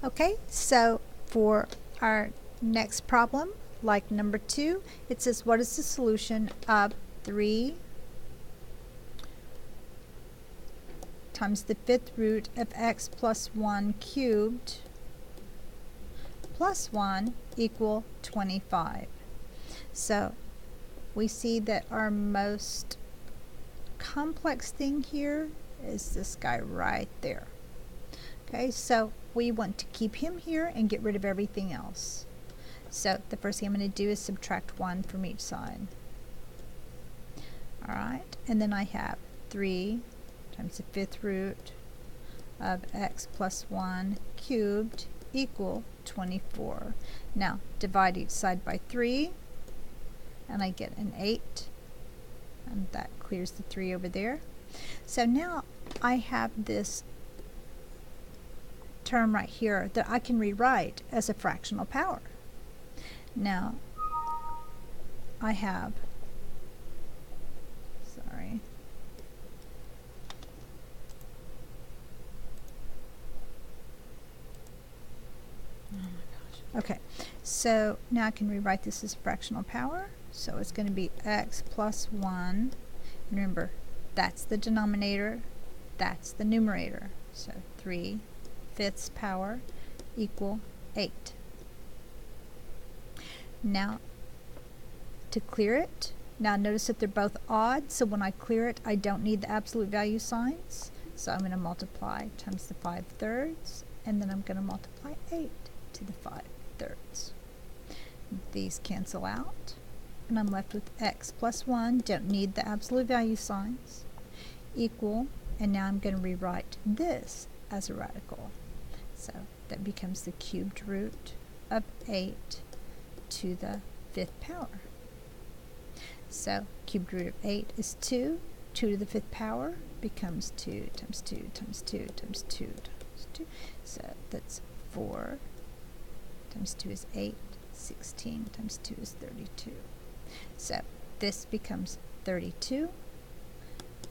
Okay, so for our next problem, like number 2, it says what is the solution of 3 times the 5th root of x plus 1 cubed plus 1 equal 25. So we see that our most complex thing here is this guy right there. Okay, so we want to keep him here and get rid of everything else. So the first thing I'm going to do is subtract 1 from each side. Alright, and then I have 3 times the 5th root of x plus 1 cubed equal 24. Now divide each side by 3 and I get an 8, and that clears the 3 over there. So now I have this term right here that I can rewrite as a fractional power. Now I have, sorry, oh my gosh. Okay, so now I can rewrite this as a fractional power. So it's going to be x plus 1. Remember, that's the denominator, that's the numerator. So 3/5 power equal 8. Now to clear it, now notice that they're both odd, so when I clear it I don't need the absolute value signs. So I'm going to multiply times the 5/3, and then I'm going to multiply 8 to the 5/3. These cancel out, and I'm left with x plus 1, don't need the absolute value signs, equal, and now I'm going to rewrite this as a radical. So that becomes the cubed root of 8 to the 5th power. So cubed root of 8 is 2. 2 to the 5th power becomes 2 times 2 times 2 times 2 times 2. So that's 4 times 2 is 8. 16 times 2 is 32. So this becomes 32.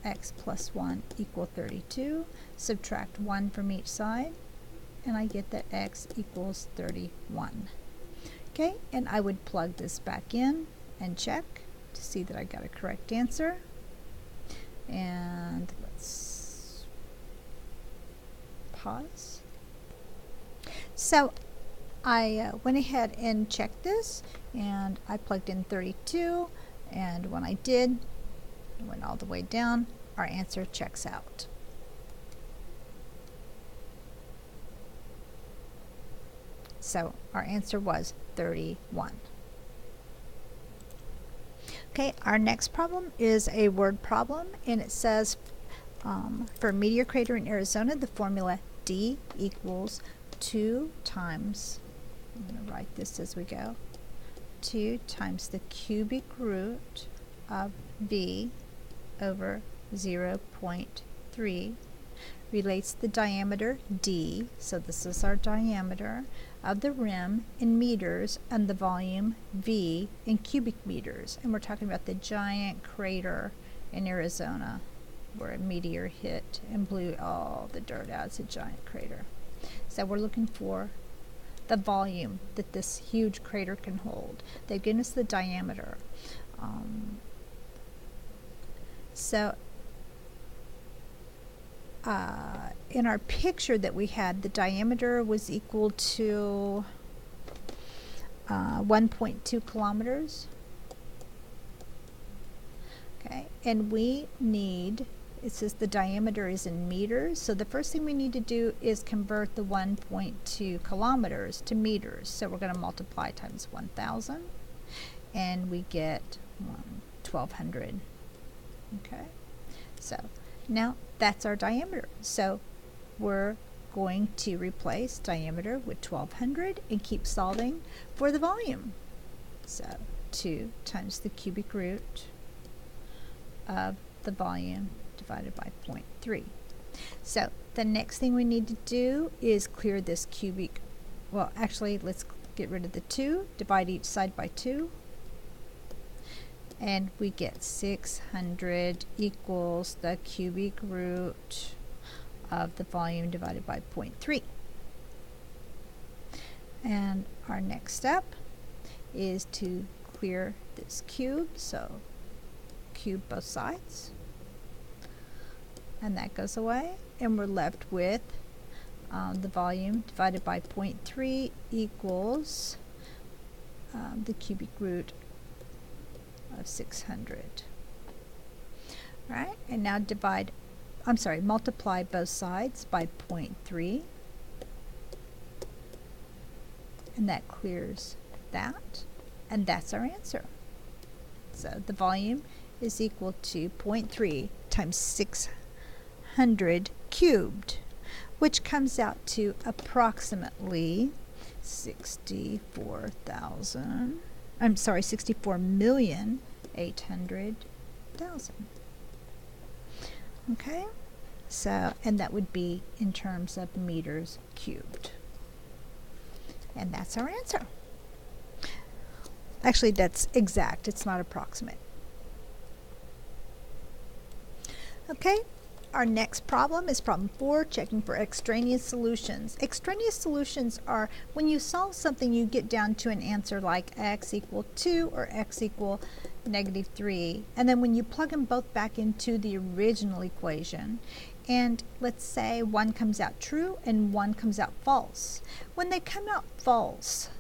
X plus 1 equal 32. Subtract 1 from each side, and I get that x equals 31. Okay, and I would plug this back in and check to see that I got a correct answer. And let's pause. So I went ahead and checked this, and I plugged in 32, and when I did, it went all the way down. Our answer checks out. So our answer was 31. Okay, our next problem is a word problem, and it says for a meteor crater in Arizona, the formula D equals 2 times, I'm going to write this as we go, 2 times the cubic root of V over 0.3 relates the diameter D, so this is our diameter, of the rim in meters and the volume V in cubic meters. And we're talking about the giant crater in Arizona where a meteor hit and blew all the dirt out. It's a giant crater. So we're looking for the volume that this huge crater can hold. They've given us the diameter. In our picture that we had, the diameter was equal to 1.2 kilometers. Okay, and we need, it says the diameter is in meters, so the first thing we need to do is convert the 1.2 kilometers to meters. So we're going to multiply times 1,000, and we get 1,200. Okay, so now that's our diameter. So we're going to replace diameter with 1,200 and keep solving for the volume. So 2 times the cubic root of the volume divided by 0.3. So the next thing we need to do is clear this cubic, well actually let's get rid of the 2, divide each side by 2, and we get 600 equals the cubic root of the volume divided by 0.3. And our next step is to clear this cube, so cube both sides. And that goes away, and we're left with the volume divided by 0.3 equals the cubic root of 600. All right, and now multiply both sides by 0.3, and that clears that, and that's our answer. So the volume is equal to 0.3 times 600 cubed, which comes out to approximately 64,800,000. Okay, so, and that would be in terms of meters cubed. And that's our answer. Actually, that's exact, it's not approximate. Okay, our next problem is problem 4, checking for extraneous solutions. Extraneous solutions are when you solve something, you get down to an answer like x equal 2 or x equal -3. And then when you plug them both back into the original equation, and let's say one comes out true and one comes out false. When they come out false,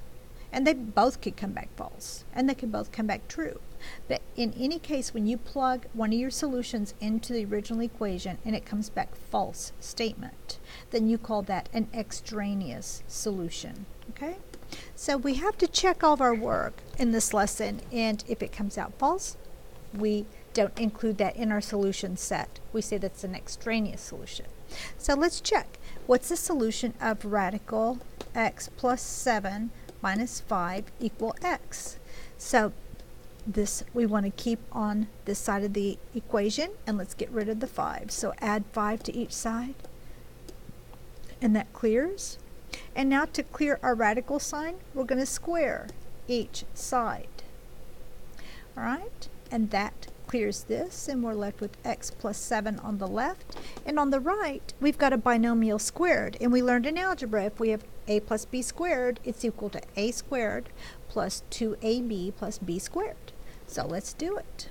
and they both could come back false, and they could both come back true. But in any case, when you plug one of your solutions into the original equation and it comes back false statement, then you call that an extraneous solution. Okay? So we have to check all of our work in this lesson, and if it comes out false, we don't include that in our solution set. We say that's an extraneous solution. So let's check. What's the solution of radical x plus 7 minus 5 equal x? So this we want to keep on this side of the equation, and let's get rid of the 5. So add 5 to each side, and that clears. And now to clear our radical sign, we're going to square each side. All right, and that clears this, and we're left with x plus 7 on the left. And on the right, we've got a binomial squared, and we learned in algebra if we have a plus b squared, it's equal to a squared plus 2ab plus b squared. So let's do it.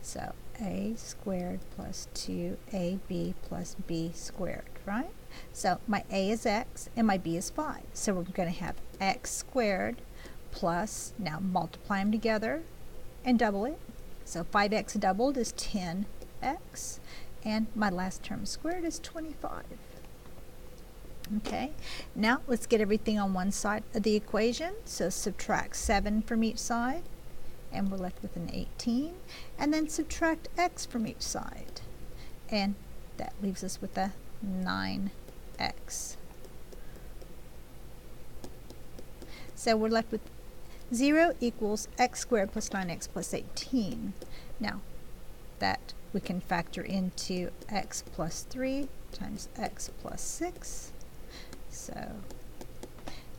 So a squared plus 2ab plus b squared, right? So my a is x and my b is 5. So we're going to have x squared plus, now multiply them together and double it. So 5x doubled is 10x, and my last term squared is 25. Okay, now let's get everything on one side of the equation. So subtract 7 from each side, and we're left with an 18. And then subtract x from each side, and that leaves us with a 9x. So we're left with 0 equals x squared plus 9x plus 18. Now, that we can factor into x plus 3 times x plus 6. So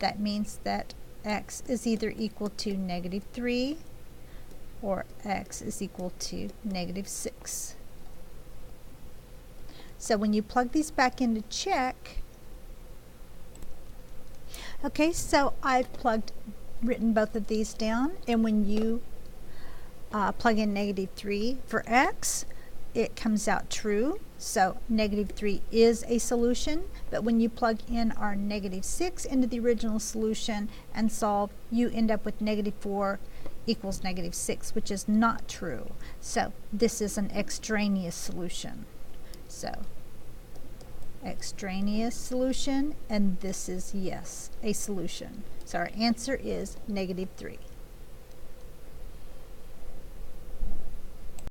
that means that x is either equal to -3 or x is equal to -6. So when you plug these back in to check, okay, so I've written both of these down, and when you plug in -3 for x, it comes out true. So -3 is a solution, but when you plug in our -6 into the original solution and solve, you end up with -4 equals -6, which is not true. So this is an extraneous solution. So extraneous solution, and this is, yes, a solution. So our answer is -3.